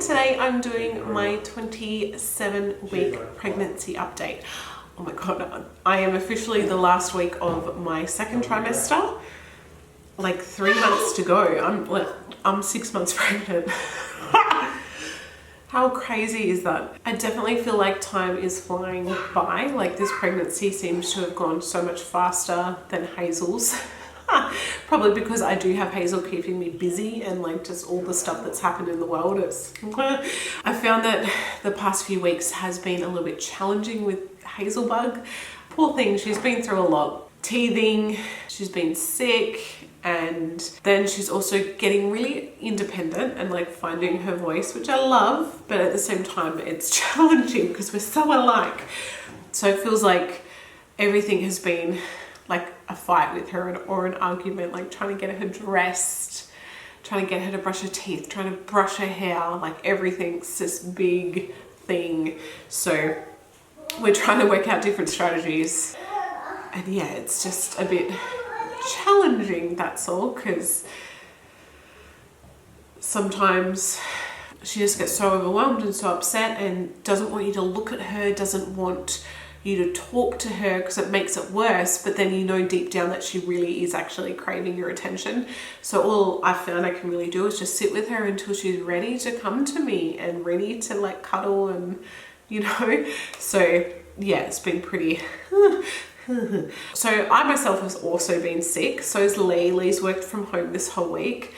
today I'm doing my 27-week pregnancy update. Oh my god, I am officially the last week of my second trimester. Like 3 months to go. I'm 6 months pregnant. How crazy is that? I definitely feel like time is flying by. Like this pregnancy seems to have gone so much faster than Hazel's. Probably because I do have Hazel keeping me busy and like just all the stuff that's happened in the world. I found that the past few weeks has been a little bit challenging with Hazelbug. Poor thing, she's been through a lot. Teething, she's been sick, and then she's also getting really independent and like finding her voice, which I love, but at the same time it's challenging because we're so alike. So it feels like everything has been like a fight with her or an argument, like trying to get her dressed, trying to get her to brush her teeth, trying to brush her hair, like everything's this big thing. So we're trying to work out different strategies. And yeah, it's just a bit challenging, that's all, because sometimes she just gets so overwhelmed and so upset and doesn't want you to look at her, doesn't want you to talk to her because it makes it worse, but then you know deep down that she really is actually craving your attention. So all I found I can really do is just sit with her until she's ready to come to me and ready to like cuddle and, you know. So yeah, it's been pretty so I myself has also been sick. So has Lee. Lee's worked from home this whole week.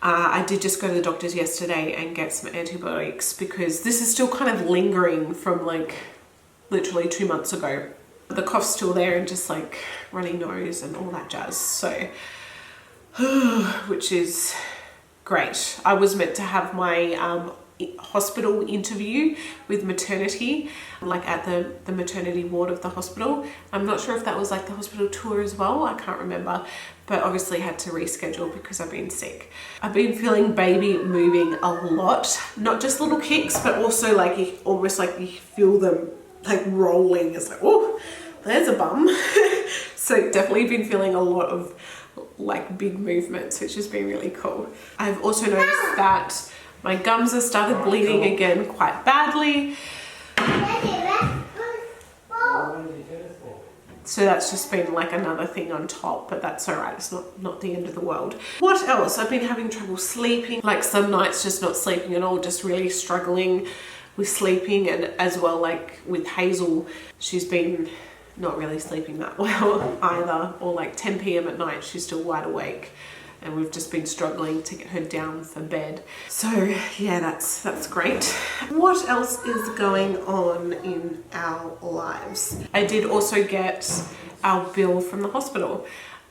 I did just go to the doctor's yesterday and get some antibiotics because this is still kind of lingering from like literally 2 months ago. The cough's still there and just like runny nose and all that jazz. So, which is great. I was meant to have my hospital interview with maternity, like at the maternity ward of the hospital. I'm not sure if that was like the hospital tour as well. I can't remember, but obviously had to reschedule because I've been sick. I've been feeling baby moving a lot, not just little kicks, but also like you almost like you feel them like rolling. It's like, oh, there's a bum. So definitely been feeling a lot of like big movements, which has been really cool. I've also noticed that my gums have started bleeding again quite badly. So that's just been like another thing on top, but that's all right. It's not the end of the world. What else? I've been having trouble sleeping, like some nights just not sleeping at all, just really struggling with sleeping. And as well, like with Hazel, she's been not really sleeping that well either, or like 10 p.m. at night she's still wide awake, and we've just been struggling to get her down for bed. So yeah, that's great. What else is going on in our lives? I did also get our bill from the hospital.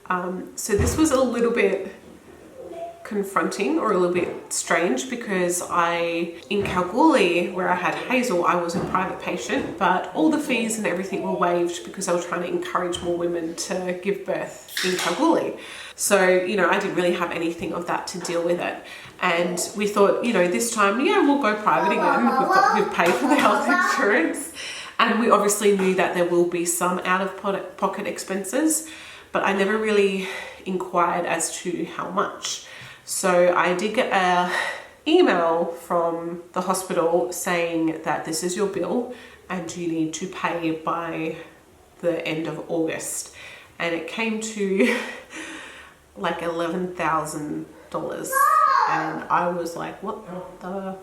So this was a little bit confronting or a little bit strange because in Kalgoorlie, where I had Hazel, I was a private patient, but all the fees and everything were waived because I was trying to encourage more women to give birth in Kalgoorlie. So, you know, I didn't really have anything of that to deal with it. And we thought, you know, this time, yeah, we'll go private again. We've paid for the health insurance. And we obviously knew that there will be some out-of-pocket expenses, but I never really inquired as to how much. So I did get an email from the hospital saying that this is your bill and you need to pay by the end of August. And it came to like $11,000. And I was like, what the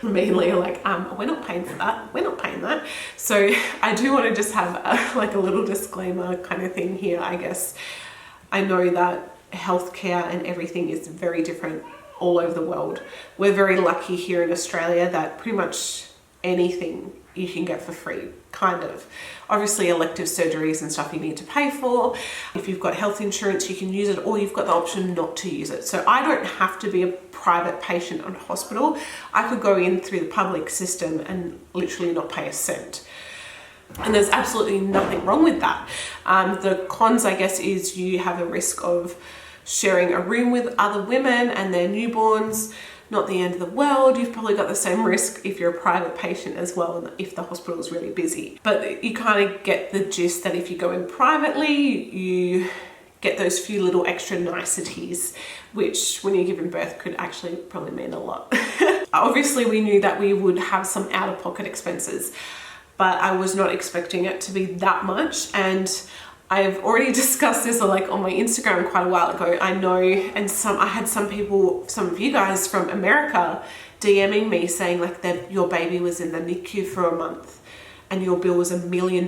mainly like, we're not paying for that. We're not paying that. So I do want to just have like a little disclaimer kind of thing here, I guess. I know that healthcare and everything is very different all over the world. We're very lucky here in Australia that pretty much anything you can get for free, kind of. Obviously elective surgeries and stuff you need to pay for. If you've got health insurance, you can use it, or you've got the option not to use it. So I don't have to be a private patient on hospital. I could go in through the public system and literally not pay a cent. And there's absolutely nothing wrong with that. The cons, I guess, is you have a risk of sharing a room with other women and their newborns. Not the end of the world. You've probably got the same risk if you're a private patient as well, and if the hospital is really busy. But you kind of get the gist that if you go in privately, you get those few little extra niceties, which when you're giving birth could actually probably mean a lot. Obviously we knew that we would have some out-of-pocket expenses, but I was not expecting it to be that much. And I've already discussed this like on my Instagram quite a while ago. I know, and I had some people, some of you guys from America DMing me saying like that your baby was in the NICU for a month and your bill was $1 million.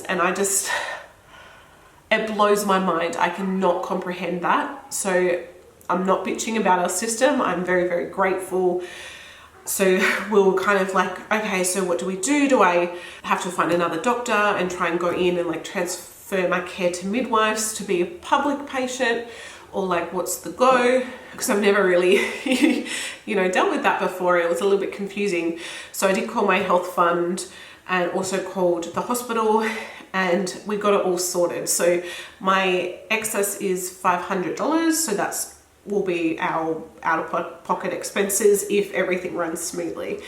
And it blows my mind. I cannot comprehend that. So I'm not bitching about our system. I'm very, very grateful. So we were kind of like, okay, so what do we do? Do I have to find another doctor and try and go in and like transfer my care to midwives to be a public patient? Or like, what's the go? Because I've never really, you know, dealt with that before. It was a little bit confusing. So I did call my health fund and also called the hospital, and we got it all sorted. So my excess is $500. So that's will be our out-of-pocket expenses if everything runs smoothly.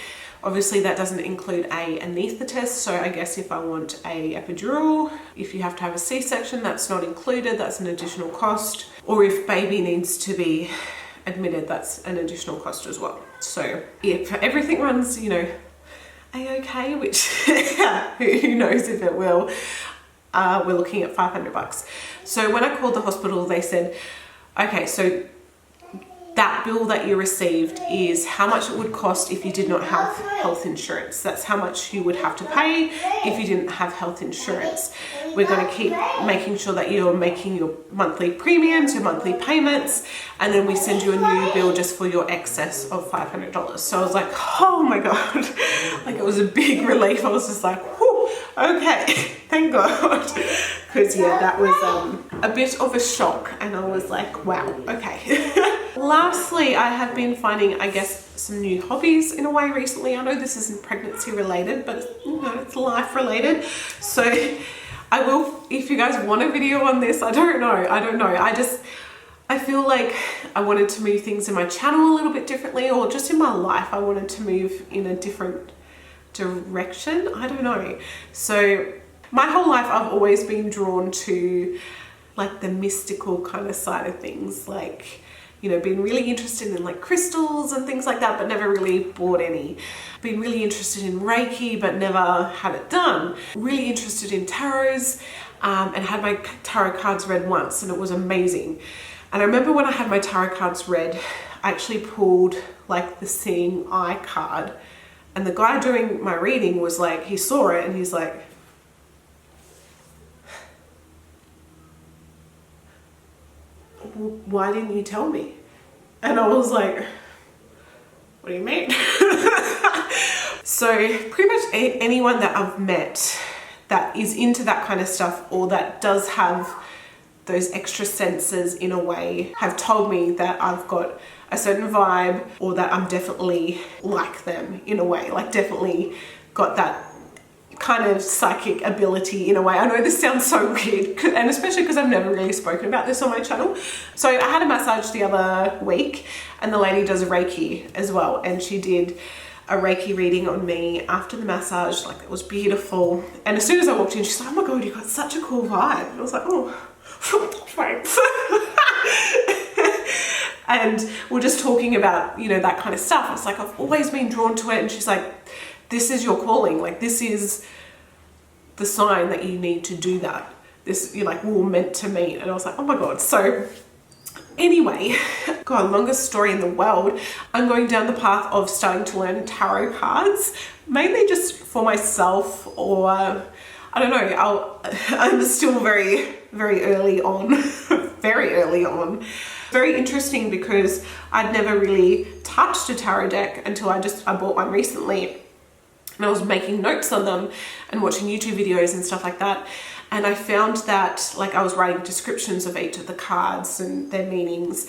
Obviously that doesn't include a anaesthetist, so I guess if I want a epidural, if you have to have a C-section, that's not included, that's an additional cost. Or if baby needs to be admitted, that's an additional cost as well. So if everything runs, you know, a-okay, which who knows if it will, we're looking at $500. So when I called the hospital, they said, okay, so that bill that you received is how much it would cost if you did not have health insurance. That's how much you would have to pay if you didn't have health insurance. We're going to keep making sure that you're making your monthly premiums, your monthly payments, and then we send you a new bill just for your excess of $500. So I was like, oh my God, like it was a big relief. I was just like, whew, okay, thank God. Because yeah, that was a bit of a shock, and I was like, wow, okay. Lastly, I have been finding, I guess, some new hobbies in a way recently. I know this isn't pregnancy related, but you know, it's life related. So I will, if you guys want a video on this, I don't know. I feel like I wanted to move things in my channel a little bit differently, or just in my life, I wanted to move in a different direction. I don't know. So my whole life, I've always been drawn to like the mystical kind of side of things, like, you know, been really interested in like crystals and things like that, but never really bought any. Been really interested in Reiki, but never had it done. Really interested in tarots, and had my tarot cards read once, and it was amazing. And I remember when I had my tarot cards read, I actually pulled like the seeing eye card, and the guy doing my reading was like, he saw it and he's like, why didn't you tell me? And I was like, what do you mean? So pretty much anyone that I've met that is into that kind of stuff, or that does have those extra senses in a way, have told me that I've got a certain vibe, or that I'm definitely like them in a way, like definitely got that kind of psychic ability in a way. I know this sounds so weird, and especially because I've never really spoken about this on my channel. So I had a massage the other week, and the lady does Reiki as well, and she did a Reiki reading on me after the massage. Like, it was beautiful. And as soon as I walked in, she's like, oh my God, you got such a cool vibe. And I was like, oh, thanks. And we're just talking about, you know, that kind of stuff. It's like, I've always been drawn to it. And she's like, this is your calling. Like, this is the sign that you need to do that. This, you're like, we're meant to meet. And I was like, oh my God. So anyway, God, longest story in the world. I'm going down the path of starting to learn tarot cards, mainly just for myself, or I don't know. I'm still very, very early on, very early on. Very interesting because I'd never really touched a tarot deck until I bought one recently, and I was making notes on them and watching YouTube videos and stuff like that. And I found that, like, I was writing descriptions of each of the cards and their meanings.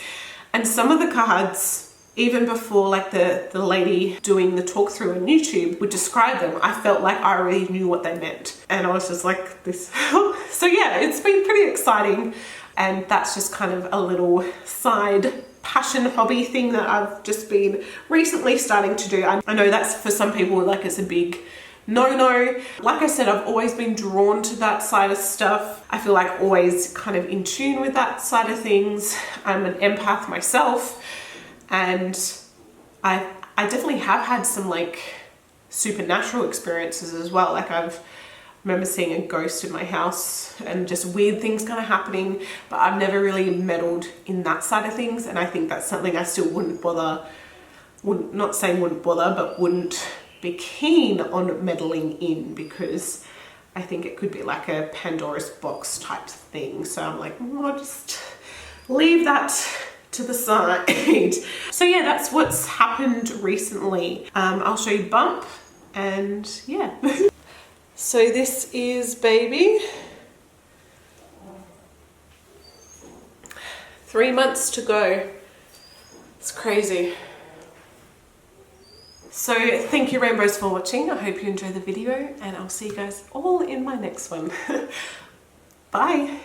And some of the cards, even before like the lady doing the talk through on YouTube would describe them, I felt like I already knew what they meant. And I was just like, this. So yeah, it's been pretty exciting. And that's just kind of a little side passion hobby thing that I've just been recently starting to do. I know that's for some people like it's a big no. Like I said, I've always been drawn to that side of stuff. I feel like always kind of in tune with that side of things. I'm an empath myself, and I definitely have had some like supernatural experiences as well. Like I remember seeing a ghost in my house and just weird things kind of happening, but I've never really meddled in that side of things, and I think that's something I still wouldn't bother, not saying wouldn't bother, but wouldn't be keen on meddling in, because I think it could be like a Pandora's box type thing. So I'm like, I'll just leave that to the side. So yeah, that's what's happened recently. I'll show you Bump, and yeah. So this is baby. 3 months to go. It's crazy. So thank you rainbows for watching. I hope you enjoyed the video, and I'll see you guys all in my next one. Bye.